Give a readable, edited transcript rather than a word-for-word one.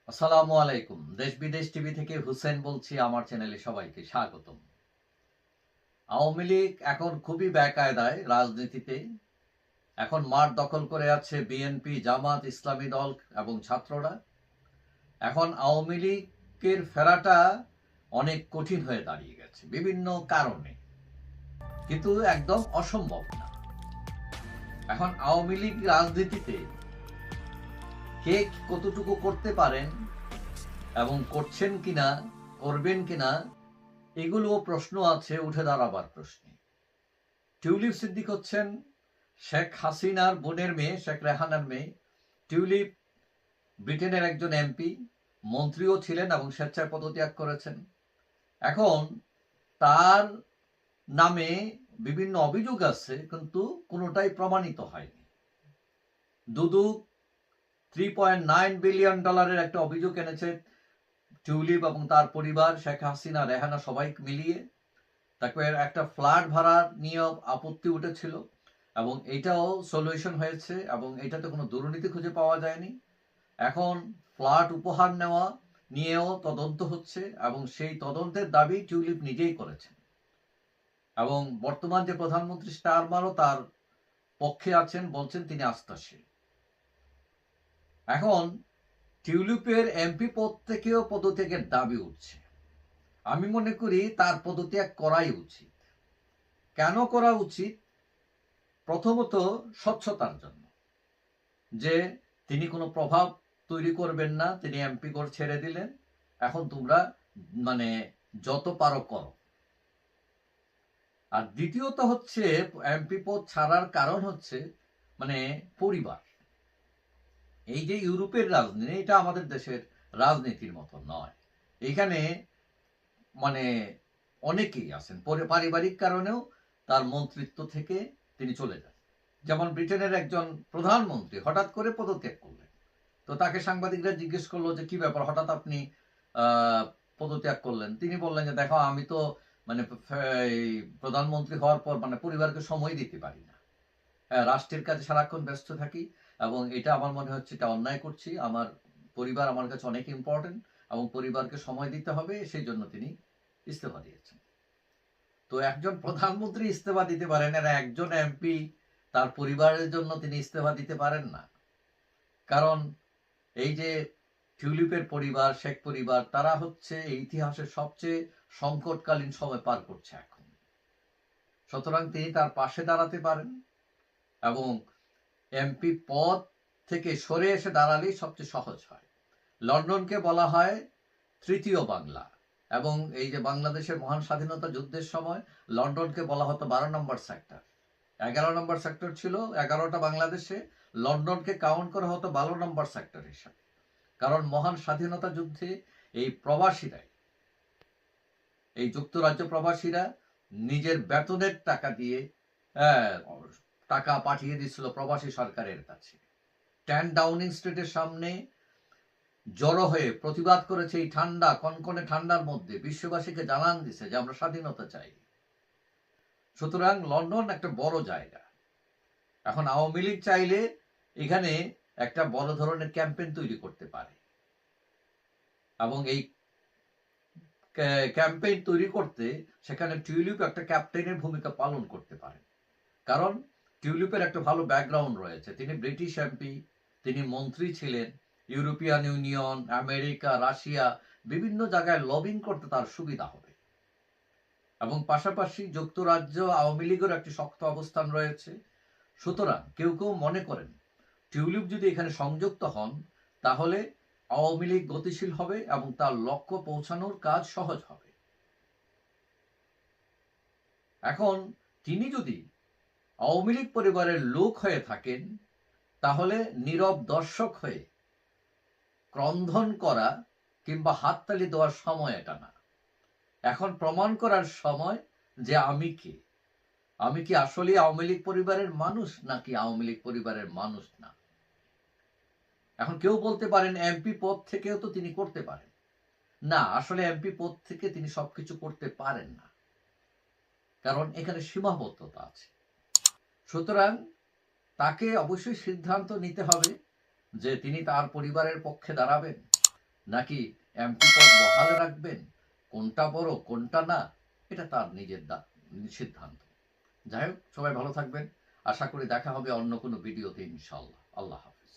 আসসালামু আলাইকুম। দেশ বিদেশ টিভি থেকে হুসেন বলছি। আমার চ্যানেলে সবাইকে স্বাগতম। আওয়ামী লীগ এখন খুবই বেকায়দায় রাজনীতিতে। এখন মাঠ দখল করে আছে বিএনপি, জামাত, ইসলামী দল এবং ছাত্ররা। এখন আওয়ামী লীগের ফেরাটা অনেক কঠিন হয়ে দাঁড়িয়ে গেছে বিভিন্ন কারণে, কিন্তু একদম অসম্ভব না। এখন আওয়ামী লীগ রাজনীতিতে কে কতটুকু করতে পারেন এবং করছেন কিনা, করবেন কিনা, এগুলো প্রশ্ন আছে, উঠে দাঁড়াবার প্রশ্নে। টিউলিপ সিদ্দিক হচ্ছেন শেখ হাসিনার বোনের মেয়ে, শেখ রেহানার মেয়ে। টিউলিপ ব্রিটেনের একজন এমপি, মন্ত্রীও ছিলেন এবং স্বেচ্ছায় পদত্যাগ করেছেন। এখন তার নামে বিভিন্ন অভিযোগ আছে, কিন্তু কোনোটাই প্রমাণিত হয়নি। দুদক $3.9 বিলিয়ন একটা অভিযোগ এনেছে টিউলিপ এবং তার পরিবার, শেখ হাসিনা, রেহানা সবাই মিলিয়ে। তাকে একটা ফ্ল্যাট ভাড়া নিয়ে আপত্তি উঠেছিল এবং এটাও সলিউশন হয়েছে এবং এটাতে কোনো দুর্নীতি খুঁজে পাওয়া যায়নি। এখন ফ্ল্যাট উপহার নেওয়া নিয়েও তদন্ত হচ্ছে এবং সেই তদন্তের দাবি টিউলিপ নিজেই করেছেন এবং বর্তমান যে প্রধানমন্ত্রী স্টারমারও তার পক্ষে আছেন, বলছেন তিনি আস্থাশীল। এখন টিউলিপের এমপি পদ থেকেও পদত্যাগের দাবি উঠছে। আমি মনে করি তার পদত্যাগ করাই উচিত। কেন করা উচিত? প্রথমত স্বচ্ছতার জন্য, যে তিনি কোনো প্রভাব তৈরি করবেন না, তিনি এমপি করে ছেড়ে দিলেন, এখন তোমরা মানে যত পারো করো। আর দ্বিতীয়ত হচ্ছে এমপি পদ ছাড়ার কারণ হচ্ছে পরিবার। এই যে ইউরোপের রাজনীতি, এটা আমাদের দেশের রাজনীতির মতো নয়। এখানে মানে অনেকেই আছেন পারিবারিক কারণেও তার মন্ত্রিত্ব থেকে তিনি চলে যান। যেমন ব্রিটেনের একজন প্রধানমন্ত্রী হঠাৎ করে পদত্যাগ করলেন, তো তাকে সাংবাদিকরা জিজ্ঞেস করলো যে কি ব্যাপার, হঠাৎ আপনি পদত্যাগ করলেন? তিনি বললেন যে দেখো, আমি তো প্রধানমন্ত্রী হওয়ার পর পরিবারকে সময় দিতে পারি না। হ্যাঁ, রাষ্ট্রের কাছে সারাক্ষণ ব্যস্ত থাকি এবং এটা আমার মনে হচ্ছে এটা অন্যায় করছি। আমার পরিবার আমার কাছে অনেক ইম্পর্টেন্ট এবং পরিবারকে সময় দিতে হবে, সেই জন্য তিনি ইস্তফা দিয়েছেন। তো একজন প্রধানমন্ত্রী ইস্তফা দিতে পারেন, আর একজন এমপি তার পরিবারের জন্য তিনি ইস্তফা দিতে পারেন না। কারণ এই যে টিউলিপের পরিবার, শেখ পরিবার, তারা হচ্ছে এই ইতিহাসের সবচেয়ে সংকটকালীন সময় পার করছে এখন। সুতরাং তিনি তার পাশে দাঁড়াতে পারেন এবং এমপি পদ থেকে সরে এসে দাঁড়ালেই সবচেয়ে সহজ হয়। লন্ডনকে বলা হয় তৃতীয় বাংলা, এবং এই যে বাংলাদেশের মহান স্বাধীনতা যুদ্ধের সময় লন্ডনকে বলা হতো 12 নম্বর সেক্টর। 11 নম্বর সেক্টর ছিল 11টা বাংলাদেশে, লন্ডনকে কাউন্ট করা হতো 12 নম্বর সেক্টর হিসাবে। কারণ মহান স্বাধীনতা যুদ্ধে এই প্রবাসীরাই, এই যুক্তরাজ্য প্রবাসীরা নিজের বেতনের টাকা দিয়ে টাকা পাঠিয়ে দিচ্ছিল প্রবাসী সরকারের কাছে। 10 ডাউনিং স্ট্রিটের সামনে জড়ো হয়ে প্রতিবাদ করেছে এই ঠান্ডা, কনকনে ঠান্ডার মধ্যে বিশ্ববাসীকে জানান দিছে যে আমরা স্বাধীনতা চাই। সুতরাং লন্ডন একটা বড় জায়গা। এখন আওয়ামী লীগ চাইলে এখানে একটা বড় ধরনের ক্যাম্পেইন তৈরি করতে পারে এবং এই ক্যাম্পেইন তৈরি করতে সেখানে টিউলিপ একটা ক্যাপ্টেনের ভূমিকা পালন করতে পারেন। কারণ টিউলিপের একটা ভালো ব্যাকগ্রাউন্ড রয়েছে, তিনি ব্রিটিশ এমপি, তিনি মন্ত্রী ছিলেন, ইউরোপিয়ান ইউনিয়ন, আমেরিকা, রাশিয়া, বিভিন্ন জায়গায় লবিং করতে তার সুবিধা হবে। এবং পাশাপাশি যুক্তরাজ্য আওয়ামী লীগের একটি শক্ত অবস্থান রয়েছে। সুতরাং কেউ কেউ মনে করেন টিউলিপ যদি এখানে সংযুক্ত হন, তাহলে আওয়ামী লীগ গতিশীল হবে এবং তার লক্ষ্য পৌঁছানোর কাজ সহজ হবে। এখন তিনি যদি আওয়ামী লীগ পরিবারের লোক হয়ে থাকেন, তাহলে নীরব দর্শক হয়ে ক্রন্ধন করা কিংবা হাততালি দেওয়ার সময় এটা না। এখন প্রমাণ করার সময় যে আমি কি আসলে আওয়ামী লীগ পরিবারের মানুষ নাকি আওয়ামী লীগ পরিবারের মানুষ না। এখন কেউ বলতে পারেন এমপি পদ থেকেও তো তিনি করতে পারেন। না, আসলে এমপি পদ থেকে তিনি সবকিছু করতে পারেন না, কারণ এখানে সীমাবদ্ধতা আছে। সুতরাং তাকে অবশ্যই সিদ্ধান্ত নিতে হবে যে তিনি তার পরিবারের পক্ষে দাঁড়াবেন, নাকি এমপি পদ বহালে রাখবেন, কোনটা বড় কোনটা না, এটা তার নিজের সিদ্ধান্ত। যাই হোক, সবাই ভালো থাকবেন। আশা করি দেখা হবে অন্য কোনো ভিডিওতে ইনশাআল্লাহ। আল্লাহ হাফিজ।